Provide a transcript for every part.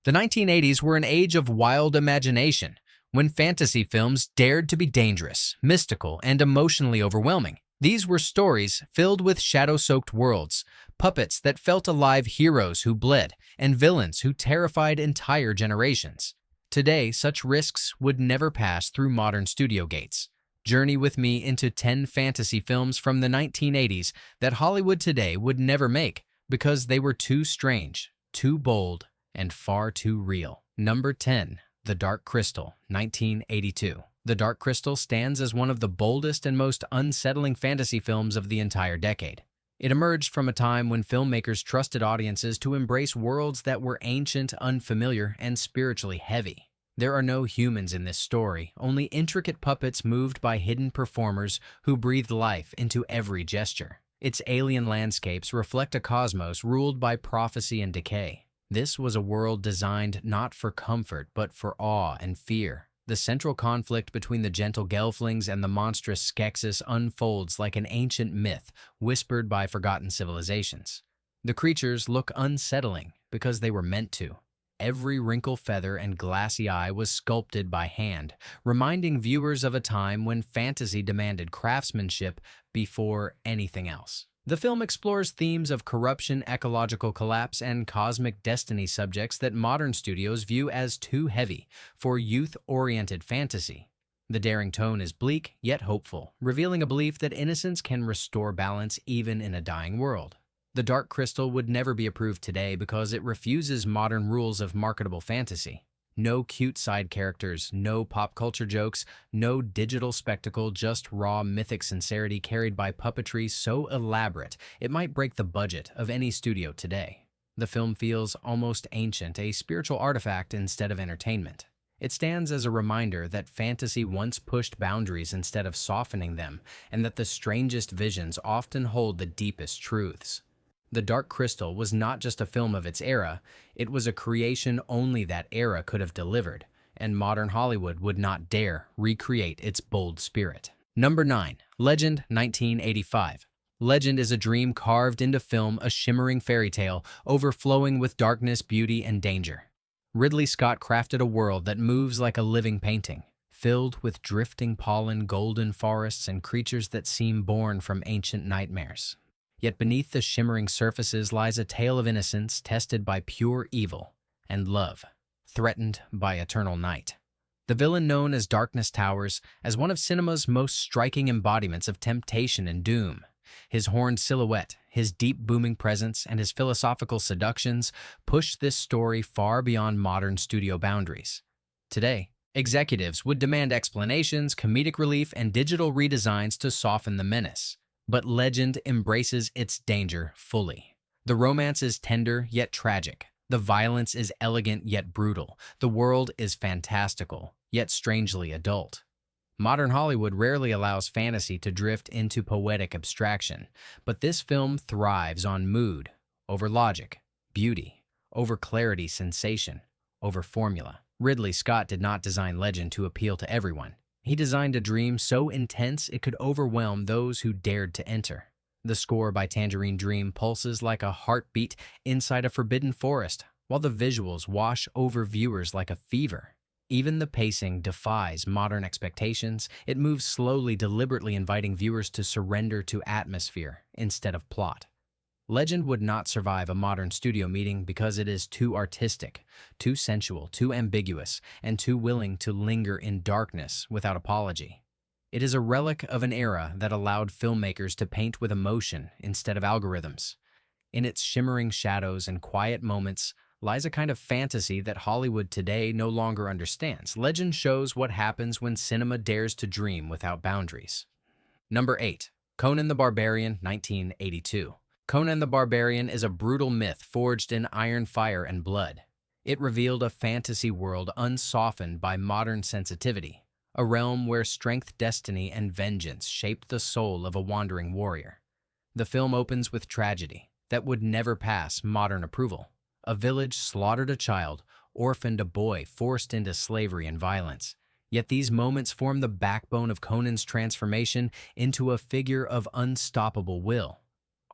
The 1980s were an age of wild imagination, when fantasy films dared to be dangerous, mystical, and emotionally overwhelming. These were stories filled with shadow-soaked worlds, puppets that felt alive, heroes who bled, and villains who terrified entire generations. Today, such risks would never pass through modern studio gates. Journey with me into 10 fantasy films from the 1980s that Hollywood today would never make because they were too strange, too bold, and far too real. Number 10. The Dark Crystal, 1982. The Dark Crystal stands as one of the boldest and most unsettling fantasy films of the entire decade. It emerged from a time when filmmakers trusted audiences to embrace worlds that were ancient, unfamiliar, and spiritually heavy. There are no humans in this story, only intricate puppets moved by hidden performers who breathed life into every gesture. Its alien landscapes reflect a cosmos ruled by prophecy and decay. This was a world designed not for comfort, but for awe and fear. The central conflict between the gentle gelflings and the monstrous Skeksis unfolds like an ancient myth whispered by forgotten civilizations. The creatures look unsettling because they were meant to. Every wrinkle, feather, and glassy eye was sculpted by hand, reminding viewers of a time when fantasy demanded craftsmanship before anything else. The film explores themes of corruption, ecological collapse, and cosmic destiny, subjects that modern studios view as too heavy for youth-oriented fantasy. The daring tone is bleak, yet hopeful, revealing a belief that innocence can restore balance even in a dying world. The Dark Crystal would never be approved today because it refuses modern rules of marketable fantasy. No cute side characters, no pop culture jokes, no digital spectacle, just raw mythic sincerity carried by puppetry so elaborate it might break the budget of any studio today. The film feels almost ancient, a spiritual artifact instead of entertainment. It stands as a reminder that fantasy once pushed boundaries instead of softening them, and that the strangest visions often hold the deepest truths. The Dark Crystal was not just a film of its era, it was a creation only that era could have delivered, and modern Hollywood would not dare recreate its bold spirit. Number 9. Legend, 1985. Legend is a dream carved into film, a shimmering fairy tale overflowing with darkness, beauty, and danger. Ridley Scott crafted a world that moves like a living painting, filled with drifting pollen, golden forests, and creatures that seem born from ancient nightmares. Yet beneath the shimmering surfaces lies a tale of innocence tested by pure evil and love, threatened by eternal night. The villain known as Darkness towers as one of cinema's most striking embodiments of temptation and doom. His horned silhouette, his deep booming presence, and his philosophical seductions push this story far beyond modern studio boundaries. Today, executives would demand explanations, comedic relief, and digital redesigns to soften the menace. But Legend embraces its danger fully. The romance is tender yet tragic. The violence is elegant yet brutal. The world is fantastical yet strangely adult. Modern Hollywood rarely allows fantasy to drift into poetic abstraction, but this film thrives on mood over logic, beauty over clarity, sensation over formula. Ridley Scott did not design Legend to appeal to everyone. He designed a dream so intense it could overwhelm those who dared to enter. The score by Tangerine Dream pulses like a heartbeat inside a forbidden forest, while the visuals wash over viewers like a fever. Even the pacing defies modern expectations. It moves slowly, deliberately inviting viewers to surrender to atmosphere instead of plot. Legend would not survive a modern studio meeting because it is too artistic, too sensual, too ambiguous, and too willing to linger in darkness without apology. It is a relic of an era that allowed filmmakers to paint with emotion instead of algorithms. In its shimmering shadows and quiet moments lies a kind of fantasy that Hollywood today no longer understands. Legend shows what happens when cinema dares to dream without boundaries. Number 8. Conan the Barbarian, 1982. Conan the Barbarian is a brutal myth forged in iron fire and blood. It revealed a fantasy world unsoftened by modern sensitivity, a realm where strength, destiny, and vengeance shaped the soul of a wandering warrior. The film opens with tragedy that would never pass modern approval. A village slaughtered a child, orphaned a boy, forced into slavery and violence. Yet these moments form the backbone of Conan's transformation into a figure of unstoppable will.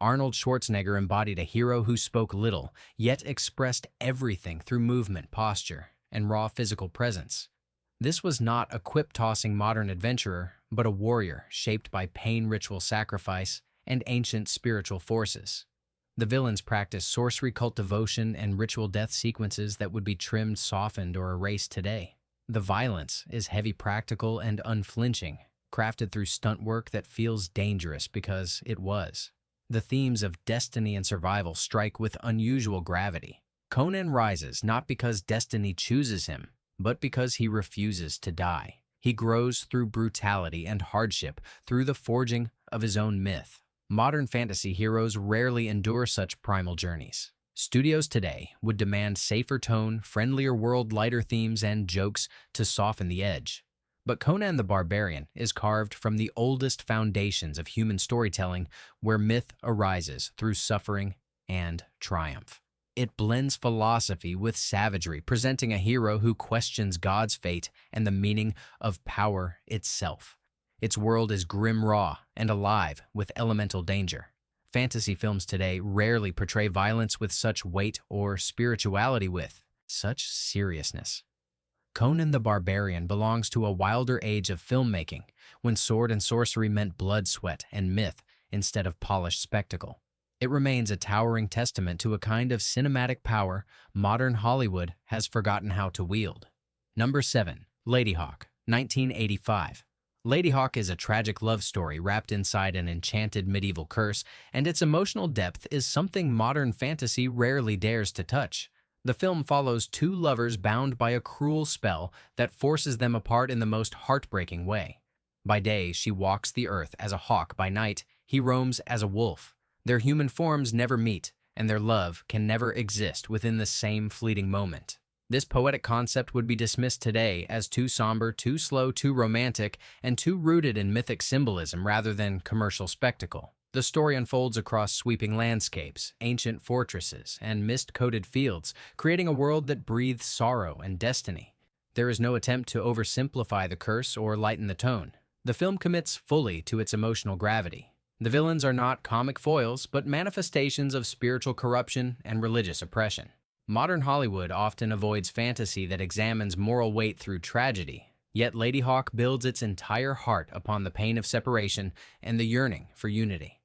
Arnold Schwarzenegger embodied a hero who spoke little, yet expressed everything through movement, posture, and raw physical presence. This was not a quip-tossing modern adventurer, but a warrior shaped by pain, ritual sacrifice, and ancient spiritual forces. The villains practiced sorcery, cult devotion, and ritual death sequences that would be trimmed, softened, or erased today. The violence is heavy, practical, and unflinching, crafted through stunt work that feels dangerous because it was. The themes of destiny and survival strike with unusual gravity. Conan rises not because destiny chooses him, but because he refuses to die. He grows through brutality and hardship, through the forging of his own myth. Modern fantasy heroes rarely endure such primal journeys. Studios today would demand safer tone, friendlier world, lighter themes, and jokes to soften the edge. But Conan the Barbarian is carved from the oldest foundations of human storytelling, where myth arises through suffering and triumph. It blends philosophy with savagery, presenting a hero who questions God's fate and the meaning of power itself. Its world is grim, raw, and alive with elemental danger. Fantasy films today rarely portray violence with such weight or spirituality with such seriousness. Conan the Barbarian belongs to a wilder age of filmmaking, when sword and sorcery meant blood, sweat, and myth instead of polished spectacle. It remains a towering testament to a kind of cinematic power modern Hollywood has forgotten how to wield. Number 7. Ladyhawke, 1985. Ladyhawke is a tragic love story wrapped inside an enchanted medieval curse, and its emotional depth is something modern fantasy rarely dares to touch. The film follows two lovers bound by a cruel spell that forces them apart in the most heartbreaking way. By day, she walks the earth as a hawk. By night, he roams as a wolf. Their human forms never meet, and their love can never exist within the same fleeting moment. This poetic concept would be dismissed today as too somber, too slow, too romantic, and too rooted in mythic symbolism rather than commercial spectacle. The story unfolds across sweeping landscapes, ancient fortresses, and mist-coated fields, creating a world that breathes sorrow and destiny. There is no attempt to oversimplify the curse or lighten the tone. The film commits fully to its emotional gravity. The villains are not comic foils, but manifestations of spiritual corruption and religious oppression. Modern Hollywood often avoids fantasy that examines moral weight through tragedy, yet Ladyhawke builds its entire heart upon the pain of separation and the yearning for unity.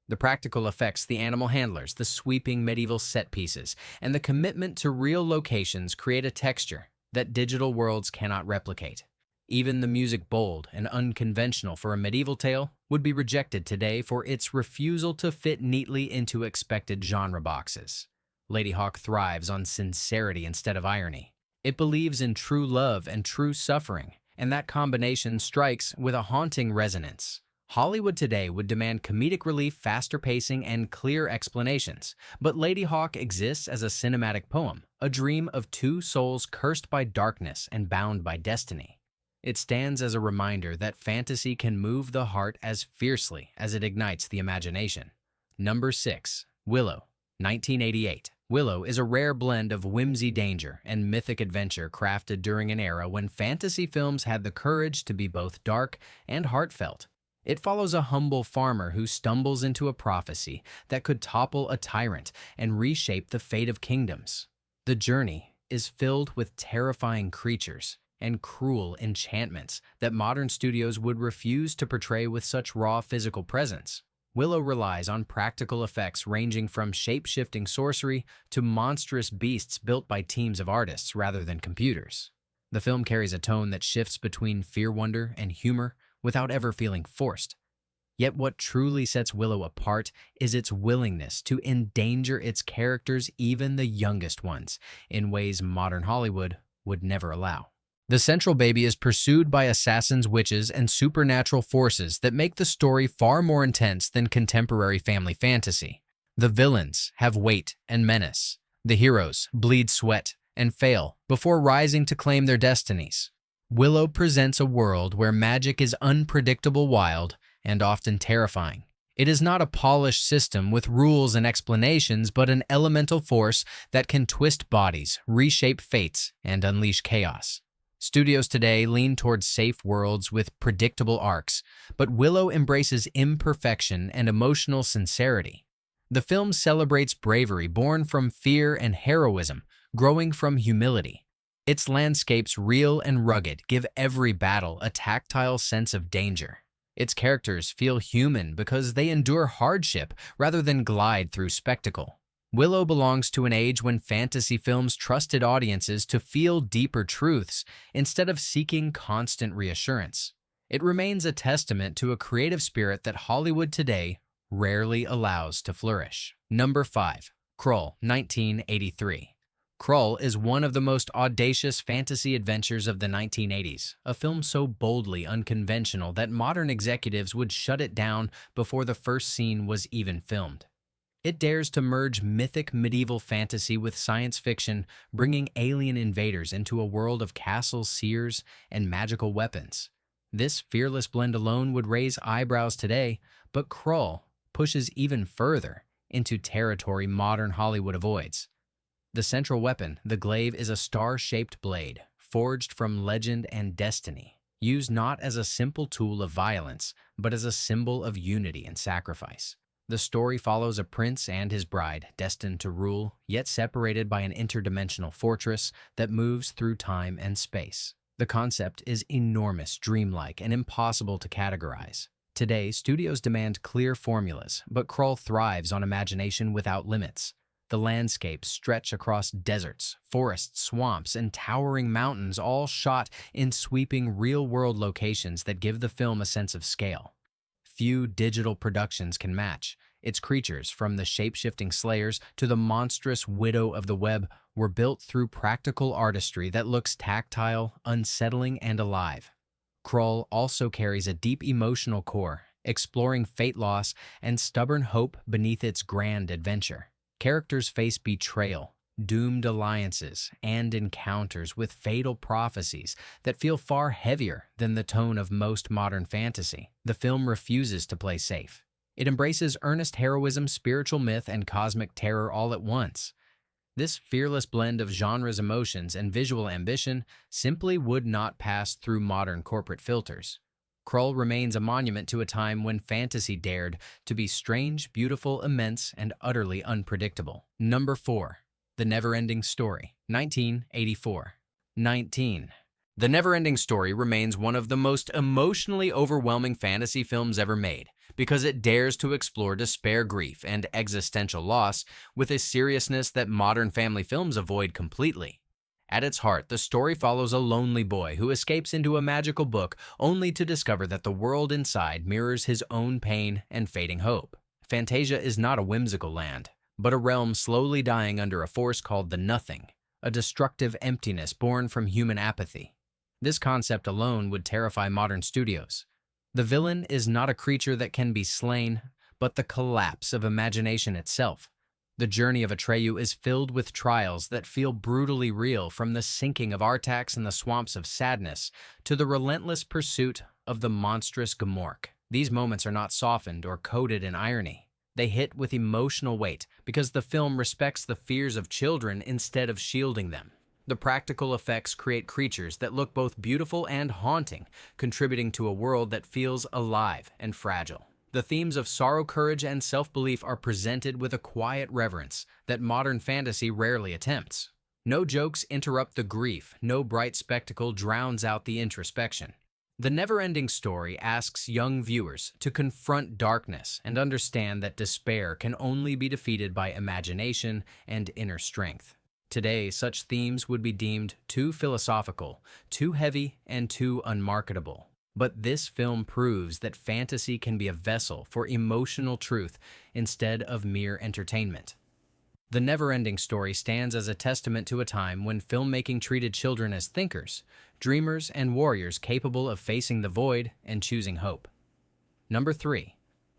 The practical effects, the animal handlers, the sweeping medieval set pieces, and the commitment to real locations create a texture that digital worlds cannot replicate. Even the music, bold and unconventional for a medieval tale, would be rejected today for its refusal to fit neatly into expected genre boxes. Ladyhawke thrives on sincerity instead of irony. It believes in true love and true suffering, and that combination strikes with a haunting resonance. Hollywood today would demand comedic relief, faster pacing, and clear explanations, but Ladyhawke exists as a cinematic poem, a dream of two souls cursed by darkness and bound by destiny. It stands as a reminder that fantasy can move the heart as fiercely as it ignites the imagination. Number 6. Willow, 1988. Willow is a rare blend of whimsy, danger, and mythic adventure crafted during an era when fantasy films had the courage to be both dark and heartfelt. It follows a humble farmer who stumbles into a prophecy that could topple a tyrant and reshape the fate of kingdoms. The journey is filled with terrifying creatures and cruel enchantments that modern studios would refuse to portray with such raw physical presence. Willow relies on practical effects ranging from shape-shifting sorcery to monstrous beasts built by teams of artists rather than computers. The film carries a tone that shifts between fear-wonder and humor without ever feeling forced. Yet what truly sets Willow apart is its willingness to endanger its characters, even the youngest ones, in ways modern Hollywood would never allow. The central baby is pursued by assassins, witches, and supernatural forces that make the story far more intense than contemporary family fantasy. The villains have weight and menace. The heroes bleed sweat and fail before rising to claim their destinies. Willow presents a world where magic is unpredictable, wild, and often terrifying. It is not a polished system with rules and explanations, but an elemental force that can twist bodies, reshape fates, and unleash chaos. Studios today lean towards safe worlds with predictable arcs, but Willow embraces imperfection and emotional sincerity. The film celebrates bravery born from fear and heroism, growing from humility. Its landscapes, real and rugged, give every battle a tactile sense of danger. Its characters feel human because they endure hardship rather than glide through spectacle. Willow belongs to an age when fantasy films trusted audiences to feel deeper truths instead of seeking constant reassurance. It remains a testament to a creative spirit that Hollywood today rarely allows to flourish. Number 5. Krull, 1983. Krull is one of the most audacious fantasy adventures of the 1980s, a film so boldly unconventional that modern executives would shut it down before the first scene was even filmed. It dares to merge mythic medieval fantasy with science fiction, bringing alien invaders into a world of castles, seers, and magical weapons. This fearless blend alone would raise eyebrows today, but Krull pushes even further into territory modern Hollywood avoids. The central weapon, the glaive, is a star-shaped blade, forged from legend and destiny, used not as a simple tool of violence, but as a symbol of unity and sacrifice. The story follows a prince and his bride, destined to rule, yet separated by an interdimensional fortress that moves through time and space. The concept is enormous, dreamlike, and impossible to categorize. Today, studios demand clear formulas, but Krull thrives on imagination without limits. The landscapes stretch across deserts, forests, swamps, and towering mountains, all shot in sweeping real-world locations that give the film a sense of scale. Few digital productions can match. Its creatures, from the shape-shifting slayers to the monstrous widow of the web, were built through practical artistry that looks tactile, unsettling, and alive. Krull also carries a deep emotional core, exploring fate loss and stubborn hope beneath its grand adventure. Characters face betrayal, doomed alliances, and encounters with fatal prophecies that feel far heavier than the tone of most modern fantasy. The film refuses to play safe. It embraces earnest heroism, spiritual myth, and cosmic terror all at once. This fearless blend of genres, emotions, and visual ambition simply would not pass through modern corporate filters. Krull remains a monument to a time when fantasy dared to be strange, beautiful, immense, and utterly unpredictable. Number 4. The NeverEnding Story, 1984. 19. The NeverEnding Story remains one of the most emotionally overwhelming fantasy films ever made because it dares to explore despair, grief, and existential loss with a seriousness that modern family films avoid completely. At its heart, the story follows a lonely boy who escapes into a magical book only to discover that the world inside mirrors his own pain and fading hope. Fantasia is not a whimsical land, but a realm slowly dying under a force called the Nothing, a destructive emptiness born from human apathy. This concept alone would terrify modern studios. The villain is not a creature that can be slain, but the collapse of imagination itself. The journey of Atreyu is filled with trials that feel brutally real, from the sinking of Artax in the swamps of sadness to the relentless pursuit of the monstrous Gmork. These moments are not softened or coated in irony. They hit with emotional weight because the film respects the fears of children instead of shielding them. The practical effects create creatures that look both beautiful and haunting, contributing to a world that feels alive and fragile. The themes of sorrow, courage, and self-belief are presented with a quiet reverence that modern fantasy rarely attempts. No jokes interrupt the grief, no bright spectacle drowns out the introspection. The NeverEnding Story asks young viewers to confront darkness and understand that despair can only be defeated by imagination and inner strength. Today, such themes would be deemed too philosophical, too heavy, and too unmarketable. But this film proves that fantasy can be a vessel for emotional truth instead of mere entertainment. The NeverEnding Story stands as a testament to a time when filmmaking treated children as thinkers, dreamers, and warriors capable of facing the void and choosing hope. Number 3.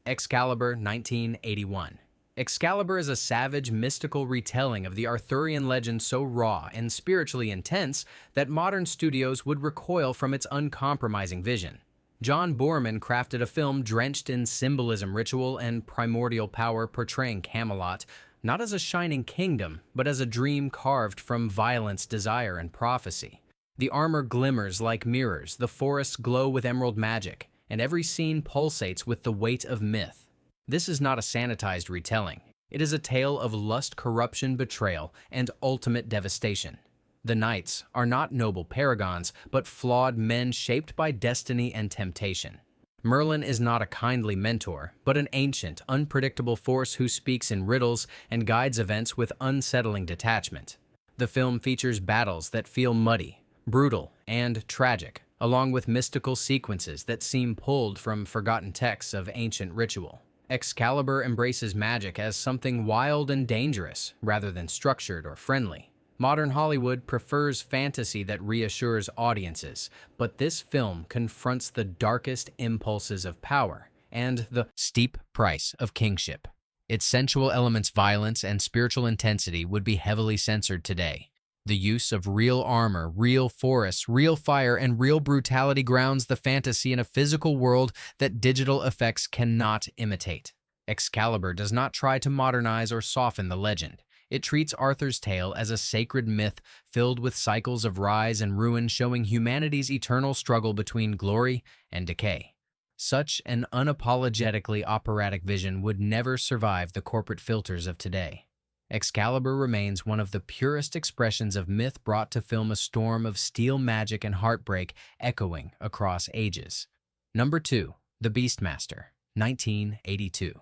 Excalibur, 1981. Excalibur is a savage, mystical retelling of the Arthurian legend so raw and spiritually intense that modern studios would recoil from its uncompromising vision. John Boorman crafted a film drenched in symbolism, ritual, and primordial power, portraying Camelot not as a shining kingdom, but as a dream carved from violence, desire, and prophecy. The armor glimmers like mirrors, the forests glow with emerald magic, and every scene pulsates with the weight of myth. This is not a sanitized retelling. It is a tale of lust, corruption, betrayal, and ultimate devastation. The knights are not noble paragons, but flawed men shaped by destiny and temptation. Merlin is not a kindly mentor, but an ancient, unpredictable force who speaks in riddles and guides events with unsettling detachment. The film features battles that feel muddy, brutal, and tragic, along with mystical sequences that seem pulled from forgotten texts of ancient ritual. Excalibur embraces magic as something wild and dangerous, rather than structured or friendly. Modern Hollywood prefers fantasy that reassures audiences, but this film confronts the darkest impulses of power and the steep price of kingship. Its sensual elements, violence, and spiritual intensity would be heavily censored today. The use of real armor, real forests, real fire, and real brutality grounds the fantasy in a physical world that digital effects cannot imitate. Excalibur does not try to modernize or soften the legend. It treats Arthur's tale as a sacred myth filled with cycles of rise and ruin, showing humanity's eternal struggle between glory and decay. Such an unapologetically operatic vision would never survive the corporate filters of today. Excalibur remains one of the purest expressions of myth brought to film, a storm of steel magic and heartbreak echoing across ages. Number 2. The Beastmaster, 1982.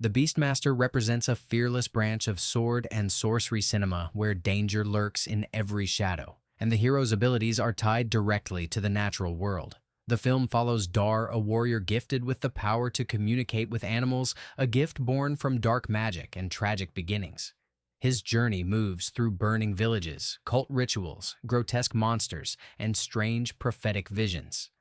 The Beastmaster represents a fearless branch of sword and sorcery cinema where danger lurks in every shadow, and the hero's abilities are tied directly to the natural world. The film follows Dar, a warrior gifted with the power to communicate with animals, a gift born from dark magic and tragic beginnings. His journey moves through burning villages, cult rituals, grotesque monsters, and strange prophetic visions.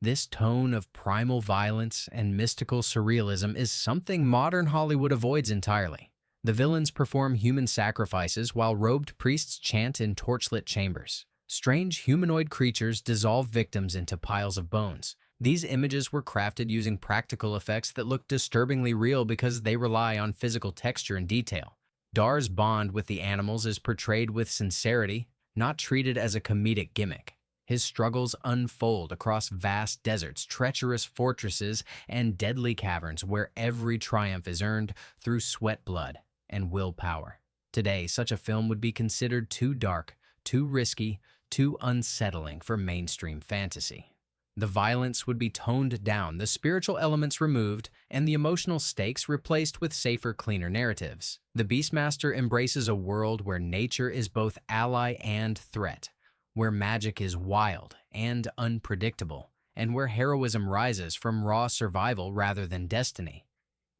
This tone of primal violence and mystical surrealism is something modern Hollywood avoids entirely. The villains perform human sacrifices while robed priests chant in torchlit chambers. Strange humanoid creatures dissolve victims into piles of bones. These images were crafted using practical effects that look disturbingly real because they rely on physical texture and detail. Dar's bond with the animals is portrayed with sincerity, not treated as a comedic gimmick. His struggles unfold across vast deserts, treacherous fortresses, and deadly caverns where every triumph is earned through sweat, blood, and willpower. Today, such a film would be considered too dark, too risky, too unsettling for mainstream fantasy. The violence would be toned down, the spiritual elements removed, and the emotional stakes replaced with safer, cleaner narratives. The Beastmaster embraces a world where nature is both ally and threat, where magic is wild and unpredictable, and where heroism rises from raw survival rather than destiny.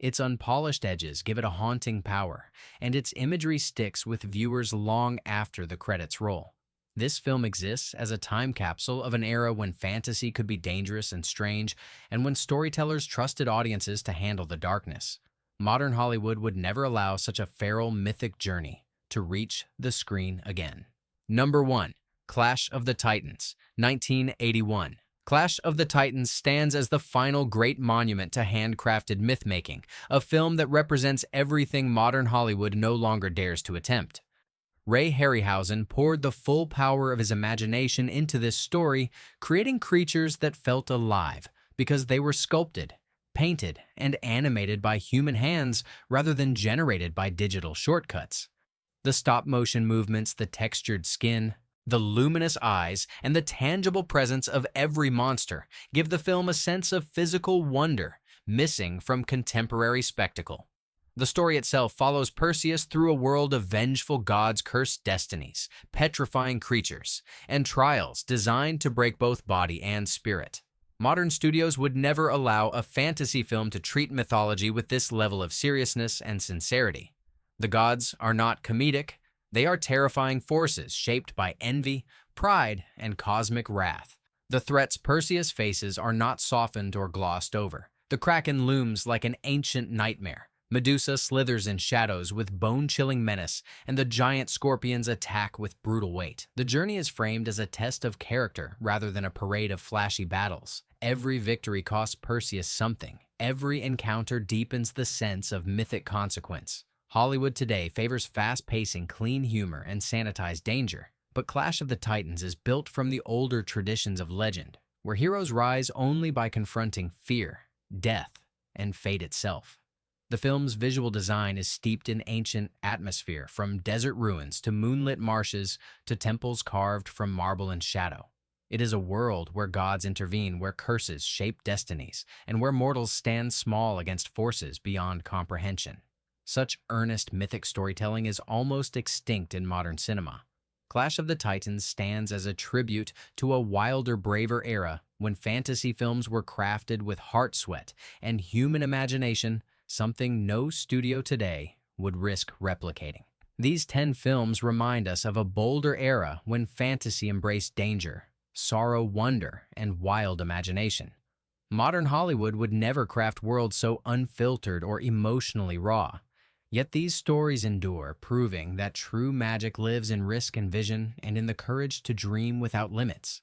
Its unpolished edges give it a haunting power, and its imagery sticks with viewers long after the credits roll. This film exists as a time capsule of an era when fantasy could be dangerous and strange, and when storytellers trusted audiences to handle the darkness. Modern Hollywood would never allow such a feral, mythic journey to reach the screen again. Number 1. Clash of the Titans, 1981. Clash of the Titans stands as the final great monument to handcrafted myth-making, a film that represents everything modern Hollywood no longer dares to attempt. Ray Harryhausen poured the full power of his imagination into this story, creating creatures that felt alive because they were sculpted, painted, and animated by human hands rather than generated by digital shortcuts. The stop-motion movements, the textured skin, the luminous eyes, and the tangible presence of every monster give the film a sense of physical wonder, missing from contemporary spectacle. The story itself follows Perseus through a world of vengeful gods' cursed destinies, petrifying creatures, and trials designed to break both body and spirit. Modern studios would never allow a fantasy film to treat mythology with this level of seriousness and sincerity. The gods are not comedic, they are terrifying forces shaped by envy, pride, and cosmic wrath. The threats Perseus faces are not softened or glossed over. The Kraken looms like an ancient nightmare. Medusa slithers in shadows with bone-chilling menace, and the giant scorpions attack with brutal weight. The journey is framed as a test of character rather than a parade of flashy battles. Every victory costs Perseus something. Every encounter deepens the sense of mythic consequence. Hollywood today favors fast-pacing, clean humor and sanitized danger, but Clash of the Titans is built from the older traditions of legend, where heroes rise only by confronting fear, death, and fate itself. The film's visual design is steeped in ancient atmosphere, from desert ruins to moonlit marshes to temples carved from marble and shadow. It is a world where gods intervene, where curses shape destinies, and where mortals stand small against forces beyond comprehension. Such earnest mythic storytelling is almost extinct in modern cinema. Clash of the Titans stands as a tribute to a wilder, braver era when fantasy films were crafted with heart, sweat, and human imagination, something no studio today would risk replicating. These 10 films remind us of a bolder era when fantasy embraced danger, sorrow, wonder, and wild imagination. Modern Hollywood would never craft worlds so unfiltered or emotionally raw. Yet these stories endure, proving that true magic lives in risk and vision and in the courage to dream without limits.